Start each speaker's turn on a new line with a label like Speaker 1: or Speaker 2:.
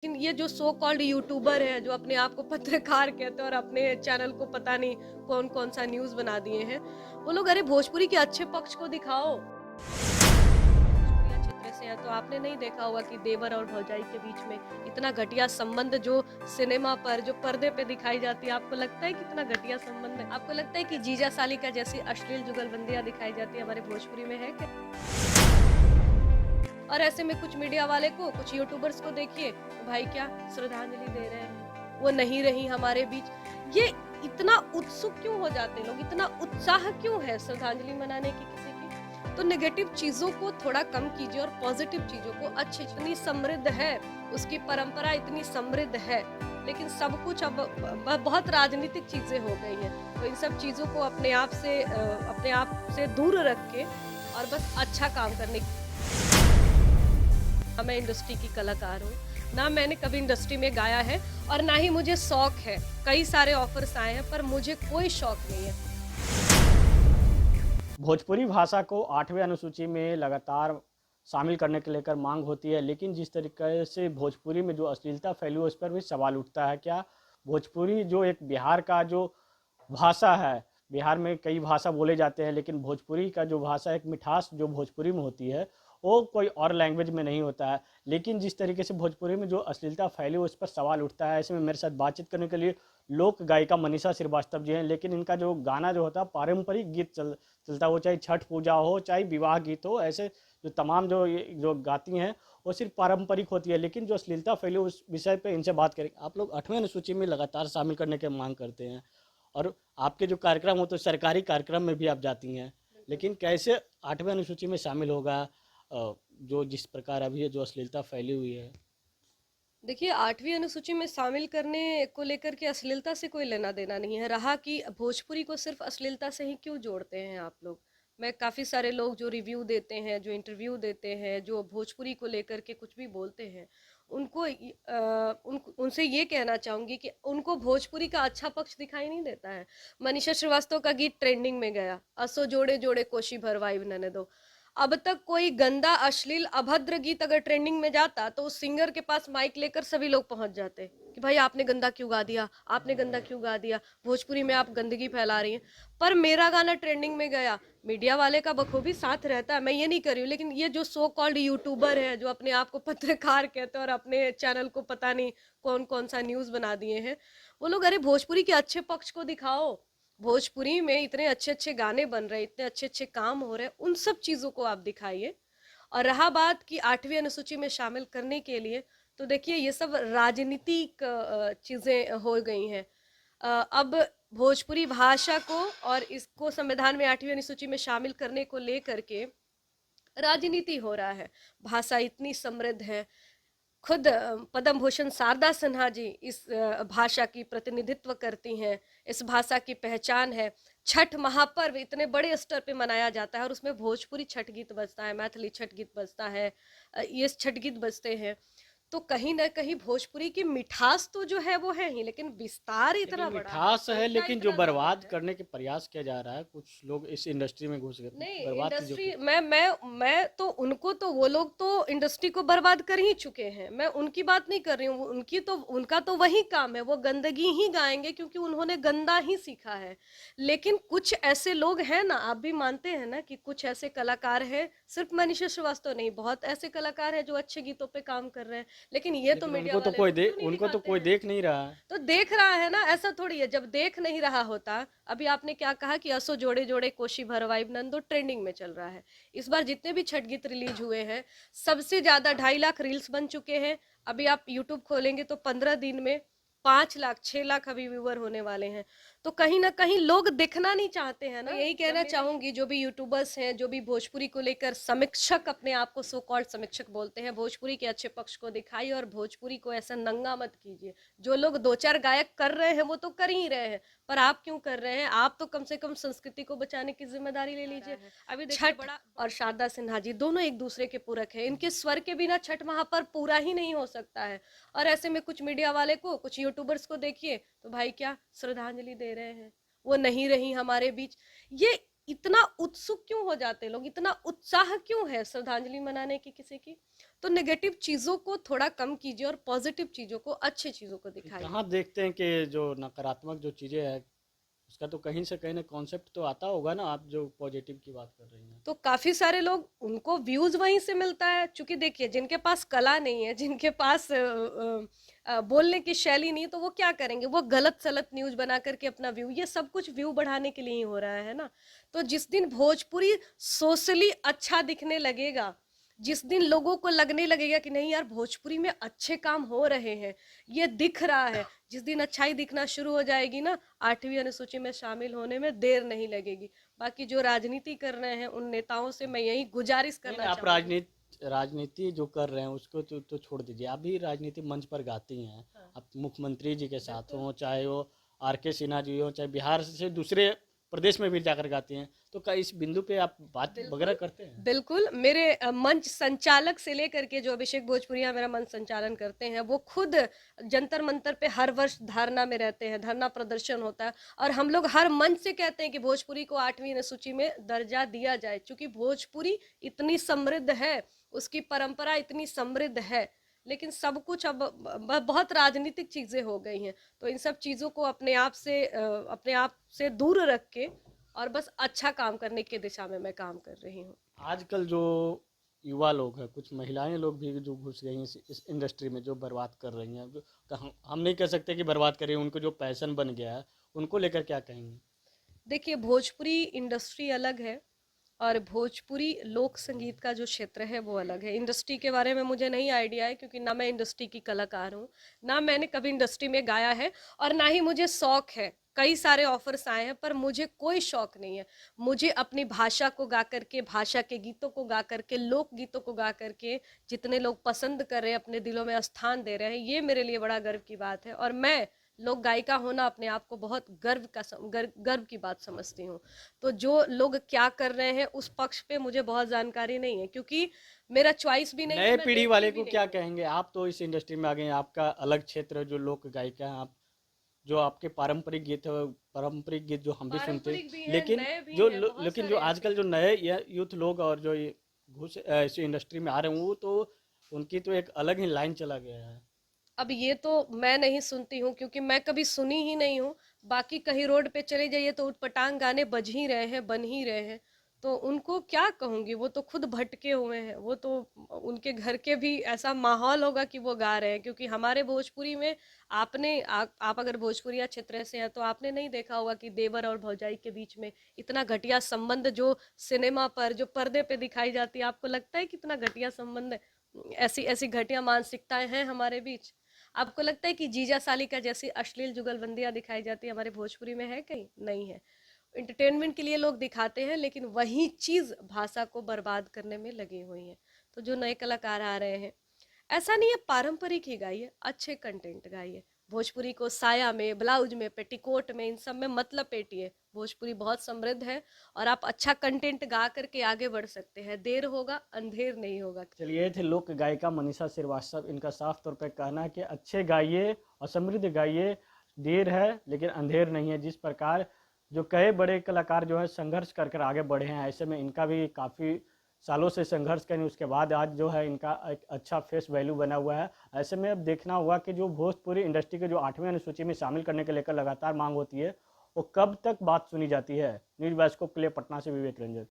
Speaker 1: लेकिन ये जो सो कॉल्ड यूट्यूबर है जो अपने आप को पत्रकार कहते हैं और अपने चैनल को पता नहीं कौन कौन सा न्यूज बना दिए हैं, वो लोग अरे भोजपुरी के अच्छे पक्ष को दिखाओ। भोजपुरी चित्र से है तो आपने नहीं देखा होगा कि देवर और भौजाई के बीच में इतना घटिया संबंध जो सिनेमा पर जो पर्दे पे दिखाई जाती है, आपको लगता है कितना घटिया संबंध है? आपको लगता है कि जीजा साली का जैसी अश्लील जुगलबंदियां दिखाई जाती है हमारे भोजपुरी में है क्या? और ऐसे में कुछ मीडिया वाले को, कुछ यूट्यूबर्स को देखिए तो भाई क्या श्रद्धांजलि दे रहे हैं, वो नहीं रही हमारे बीच। ये इतना उत्सुक क्यों हो जाते हैं लोग, इतना उत्साह क्यों है श्रद्धांजलि मनाने की किसी की? तो नेगेटिव चीजों को थोड़ा कम कीजिए और पॉजिटिव चीजों को अच्छी, इतनी समृद्ध है उसकी परंपरा, इतनी समृद्ध है, लेकिन सब कुछ अब बहुत राजनीतिक चीजें हो गई हैं। तो इन सब चीजों को अपने आप से दूर रख के और बस अच्छा काम करने की। मैं इंडस्ट्री की कलाकार हूँ, ना मैंने कभी इंडस्ट्री में गाया है और ना ही मुझे शौक है। कई सारे ऑफर्स आए हैं पर मुझे कोई शौक नहीं है।
Speaker 2: भोजपुरी भाषा को 8वें अनुसूची में लगातार शामिल करने के लेकर मांग होती है, लेकिन जिस तरीके से भोजपुरी में जो अश्लीलता फैली है उस पर भी सवाल उठता है। क्या भोजपुरी जो एक बिहार का जो भाषा है, बिहार में कई भाषा बोले जाते हैं, लेकिन भोजपुरी का जो भाषा, एक मिठास जो भोजपुरी में होती है वो कोई और लैंग्वेज में नहीं होता है। लेकिन जिस तरीके से भोजपुरी में जो अश्लीलता फैली उस पर सवाल उठता है। ऐसे में मेरे साथ बातचीत करने के लिए लोक गायिका मनीषा श्रीवास्तव जी हैं, लेकिन इनका जो गाना जो होता है पारंपरिक गीत चलता हो, चाहे छठ पूजा हो, चाहे विवाह गीत हो, ऐसे जो तमाम जो गाती हैं वो सिर्फ पारंपरिक होती है। लेकिन जो अश्लीलता फैली उस विषय पे इनसे बात करेंगे। आप लोग 8वें अनुसूची में लगातार शामिल करने की मांग करते हैं और आपके जो कार्यक्रम हो तो सरकारी कार्यक्रम में भी आप जाती हैं, लेकिन कैसे 8वें अनुसूची में शामिल होगा जो जिस प्रकार अभी जो अश्लीलता फैली हुई है?
Speaker 1: देखिए, 8वीं अनुसूची में शामिल करने को लेकर के अश्लीलता से कोई लेना देना नहीं है। रहा कि भोजपुरी को सिर्फ अश्लीलता से ही क्यों जोड़ते हैं आप लोग? मैं काफ़ी सारे लोग जो रिव्यू देते हैं, जो इंटरव्यू देते हैं, जो भोजपुरी को लेकर के कुछ भी बोलते हैं, उनसे ये कहना चाहूँगी कि उनको भोजपुरी का अच्छा पक्ष दिखाई नहीं देता है। मनीषा श्रीवास्तव का गीत ट्रेंडिंग में गया, असो जोड़े जोड़े कोशी भरवाई ननदो। अब तक कोई गंदा, अश्लील, अभद्र गीत अगर ट्रेंडिंग में जाता तो उस सिंगर के पास माइक लेकर सभी लोग पहुंच जाते कि भाई आपने गंदा क्यों गा दिया, आपने गंदा क्यों गा दिया, भोजपुरी में आप गंदगी फैला रही हैं। पर मेरा गाना ट्रेंडिंग में गया, मीडिया वाले का बखूबी साथ रहता है, मैं ये नहीं कर रही हूँ, लेकिन ये जो सो कॉल्ड यूट्यूबर है जो अपने आप को पत्रकार कहते हैं और अपने चैनल को पता नहीं कौन कौन सा न्यूज बना दिए हैं, वो लोग अरे भोजपुरी के अच्छे पक्ष को दिखाओ। भोजपुरी में इतने अच्छे अच्छे गाने बन रहे हैं, इतने अच्छे अच्छे काम हो रहे हैं, उन सब चीजों को आप दिखाइए। और रहा बात कि 8वीं अनुसूची में शामिल करने के लिए, तो देखिए ये सब राजनीतिक चीजें हो गई हैं। अब भोजपुरी भाषा को और इसको संविधान में 8वीं अनुसूची में शामिल करने को लेकर के राजनीति हो रहा है। भाषा इतनी समृद्ध है, खुद पद्म भूषण शारदा सिन्हा जी इस भाषा की प्रतिनिधित्व करती हैं, इस भाषा की पहचान है। छठ महापर्व इतने बड़े स्तर पे मनाया जाता है और उसमें भोजपुरी छठ गीत बजता है, मैथिली छठ गीत बजता है, ये छठ गीत बजते हैं। तो कहीं ना कहीं भोजपुरी की मिठास तो जो है वो है ही, लेकिन विस्तार
Speaker 2: लेकिन
Speaker 1: इतना बड़ा है,
Speaker 2: मिठास है,
Speaker 1: संख्या
Speaker 2: लेकिन जो
Speaker 1: इतना ज्यादा
Speaker 2: बर्बाद
Speaker 1: है।
Speaker 2: करने के प्रयास किया जा रहा है, कुछ लोग इस इंडस्ट्री में घुस गए
Speaker 1: नहीं,
Speaker 2: बर्बाद चीज़ों
Speaker 1: इंडस्ट्री
Speaker 2: की।
Speaker 1: मैं तो उनको, तो वो लोग तो इंडस्ट्री को बर्बाद कर ही चुके हैं, मैं उनकी बात नहीं कर रही हूँ। उनका तो वही काम है, वो गंदगी ही गाएंगे क्योंकि उन्होंने गंदा ही सीखा है। लेकिन कुछ ऐसे लोग हैं ना, आप भी मानते हैं ना कि कुछ ऐसे कलाकार हैं, सिर्फ मनीषा श्रीवास्तव नहीं, बहुत ऐसे कलाकार हैं जो अच्छे गीतों पे काम कर रहे हैं, लेकिन ये तो
Speaker 2: लेकिन
Speaker 1: मीडिया वाले लोग क्यों नहीं
Speaker 2: उनको तो
Speaker 1: दिखाते
Speaker 2: कोई
Speaker 1: हैं?
Speaker 2: देख नहीं रहा है।
Speaker 1: तो देख रहा है ना, ऐसा थोड़ी है। जब देख नहीं रहा होता, अभी आपने क्या कहा कि असो जोड़े जोड़े कोशी भरवाई नंदो ट्रेंडिंग में चल रहा है। इस बार जितने भी छठ गीत रिलीज हुए हैं, सबसे ज्यादा 2.5 लाख रील्स बन चुके हैं। अभी आप यूट्यूब खोलेंगे तो 15 दिन में 5 लाख 6 लाख अभी व्यूअर होने वाले हैं। तो कहीं ना कहीं लोग देखना नहीं चाहते हैं ना। यही कहना चाहूंगी, जो भी यूट्यूबर्स हैं, जो भी भोजपुरी को लेकर समीक्षक, अपने आप को सो कॉल्ड समीक्षक बोलते हैं, भोजपुरी के अच्छे पक्ष को दिखाइए और भोजपुरी को ऐसा नंगा मत कीजिए। जो लोग 2-4 गायक कर रहे हैं वो तो कर ही रहे हैं, पर आप क्यों कर रहे हैं? आप तो कम से कम संस्कृति को बचाने की जिम्मेदारी ले लीजिए। अभी देखिए, छठ और शारदा सिन्हा जी दोनों एक दूसरे के पूरक है, इनके स्वर के बिना छठ महापर्व पूरा ही नहीं हो सकता है। और ऐसे में कुछ मीडिया वाले को, कुछ यूट्यूबर्स को देखिए तो भाई क्या श्रद्धांजलि दे रहे हैं, वो नहीं रही हमारे बीच। ये इतना उत्सुक क्यों हो जाते हैं लोग, इतना उत्साह क्यों है श्रद्धांजलि मनाने की किसी की? तो नेगेटिव चीजों को थोड़ा कम कीजिए और पॉजिटिव चीजों को, अच्छी चीजों को दिखाइए।
Speaker 2: कहाँ देखते हैं कि जो नकारात्मक जो चीज़ें हैं उसका तो कहीं से कहीं ना कॉन्सेप्ट तो आता होगा ना, आप जो पॉजिटिव की बात कर रही हैं।
Speaker 1: तो काफी सारे लोग, उनको व्यूज वहीं से मिलता है, क्योंकि देखिए जिनके पास कला नहीं है, जिनके पास बोलने की शैली नहीं, तो वो क्या करेंगे, वो गलत सलत न्यूज बना करके अपना व्यू, ये सब कुछ व्यू बढ़ाने के लिए ही हो रहा है ना। तो जिस दिन भोजपुरी सोशली अच्छा दिखने लगेगा, जिस दिन लोगों को लगने लगेगा कि नहीं यार भोजपुरी में अच्छे काम हो रहे हैं, ये दिख रहा है, जिस दिन अच्छाई दिखना शुरू हो जाएगी ना, 8वीं अनुसूची में शामिल होने में देर नहीं लगेगी। बाकी जो राजनीति कर रहे हैं उन नेताओं से मैं यही गुजारिश
Speaker 2: नहीं
Speaker 1: करना
Speaker 2: नहीं, आप
Speaker 1: चाहूंगी।
Speaker 2: राजनीति जो कर रहे हैं उसको तो छोड़ दीजिए, आप भी राजनीति मंच पर गाती हैं।
Speaker 1: हाँ,
Speaker 2: आप मुख्यमंत्री जी के साथ
Speaker 1: बिल्कुल।
Speaker 2: हों, चाहे वो आर के सिन्हा जी हो, चाहे बिहार से दूसरे प्रदेश में भी जाकर गाती हैं, तो क्या इस बिंदु पे आप बात वगैरह
Speaker 1: बिल्कुल,
Speaker 2: करते हैं?
Speaker 1: बिल्कुल। मेरे मंच संचालक से लेकर के जो अभिषेक भोजपुरिया मेरा मंच संचालन करते हैं, वो खुद जंतर मंतर पे हर वर्ष धरना में रहते हैं, धरना प्रदर्शन होता है, और हम लोग हर मंच से कहते हैं कि भोजपुरी को 8वीं अनुसूची में दर्जा दिया जाए, क्योंकि भोजपुरी इतनी समृद्ध है, उसकी परंपरा इतनी समृद्ध है। लेकिन सब कुछ अब बहुत राजनीतिक चीजें हो गई हैं, तो इन सब चीजों को अपने आप से दूर रख के और बस अच्छा काम करने की दिशा में मैं काम कर रही हूँ।
Speaker 2: आजकल जो युवा लोग हैं, कुछ महिलाएं लोग भी जो घुस गई हैं इस इंडस्ट्री में, जो बर्बाद कर रही हैं, जो हम नहीं कह सकते कि बर्बाद कर रही हैं, उनको जो पैशन बन गया है उनको लेकर क्या कहेंगे?
Speaker 1: देखिए भोजपुरी इंडस्ट्री अलग है, और भोजपुरी लोक संगीत का जो क्षेत्र है वो अलग है। इंडस्ट्री के बारे में मुझे नहीं आइडिया है, क्योंकि ना मैं इंडस्ट्री की कलाकार हूँ, ना मैंने कभी इंडस्ट्री में गाया है, और ना ही मुझे शौक है। कई सारे ऑफर्स आए हैं पर मुझे कोई शौक नहीं है। मुझे अपनी भाषा को गा करके, भाषा के गीतों को गा करके, लोक गीतों को गा करके जितने लोग पसंद कर रहे हैं, अपने दिलों में स्थान दे रहे हैं, ये मेरे लिए बड़ा गर्व की बात है। और मैं लोक गायिका होना अपने आप को बहुत गर्व की बात समझती हूँ। तो जो लोग क्या कर रहे हैं उस पक्ष पे मुझे बहुत जानकारी नहीं है, क्योंकि मेरा चॉइस भी नहीं है,
Speaker 2: नए
Speaker 1: मैं
Speaker 2: पीढ़ी
Speaker 1: देखती
Speaker 2: वाले
Speaker 1: भी
Speaker 2: को
Speaker 1: नहीं
Speaker 2: क्या
Speaker 1: हूँ।
Speaker 2: कहेंगे? आप तो इस इंडस्ट्री में आ गए हैं, आपका अलग क्षेत्र है, जो लोक गायिका हैं आप, जो आपके पारंपरिक गीत है, पारंपरिक गीत जो हम भी सुनते हैं,
Speaker 1: पारंपरिक भी है,
Speaker 2: लेकिन
Speaker 1: नए भी
Speaker 2: जो
Speaker 1: हैं, बहुत
Speaker 2: लेकिन जो
Speaker 1: सारे ऐसे
Speaker 2: आजकल
Speaker 1: हैं।
Speaker 2: जो नए यूथ लोग और जो ये घुस इस इंडस्ट्री में आ रहे हैं, वो तो उनकी तो एक अलग ही लाइन चला गया है।
Speaker 1: अब ये तो मैं नहीं सुनती हूँ, क्योंकि मैं कभी सुनी ही नहीं हूँ। बाकी कहीं रोड पे चले जाइए तो उटपटांग गाने बज ही रहे हैं, बन ही रहे हैं। तो उनको क्या कहूंगी, वो तो खुद भटके हुए हैं, वो तो उनके घर के भी ऐसा माहौल होगा कि वो गा रहे हैं। क्योंकि हमारे भोजपुरी में आप अगर भोजपुरिया क्षेत्र से हैं तो आपने नहीं देखा होगा कि देवर और भौजाई के बीच में इतना घटिया संबंध जो सिनेमा पर, जो पर्दे पे दिखाई जाती है, आपको लगता है कितना घटिया संबंध है? ऐसी ऐसी घटिया मानसिकताएं हैं हमारे बीच। आपको लगता है कि जीजा साली का जैसी अश्लील जुगलबंदियां दिखाई जाती है हमारे भोजपुरी में, है कहीं? नहीं है। इंटरटेनमेंट के लिए लोग दिखाते हैं, लेकिन वही चीज भाषा को बर्बाद करने में लगी हुई है। तो जो नए कलाकार आ रहे हैं, ऐसा नहीं है पारंपरिक ही गाइए, अच्छे कंटेंट गाइए। भोजपुरी को साया में, ब्लाउज में, पेटीकोट में, इन सब में मत लपेटिए। भोजपुरी बहुत समृद्ध है, और आप अच्छा कंटेंट गा करके आगे बढ़ सकते हैं। देर होगा, अंधेर नहीं होगा।
Speaker 2: चलिए, ये थे लोक गायिका मनीषा श्रीवास्तव। इनका साफ तौर पे कहना है कि अच्छे गाइए और समृद्ध गाइए, देर है लेकिन अंधेर नहीं है। जिस प्रकार जो कई बड़े कलाकार जो है संघर्ष कर कर आगे बढ़े हैं, ऐसे में इनका भी काफ़ी सालों से संघर्ष करें, उसके बाद आज जो है इनका एक अच्छा फेस वैल्यू बना हुआ है। ऐसे में अब देखना हुआ कि जो भोजपुरी इंडस्ट्री के जो 8वीं अनुसूची में शामिल करने के लेकर लगातार मांग होती है, वो कब तक बात सुनी जाती है। न्यूज़ डेस्क के लिए पटना से विवेक रंजन।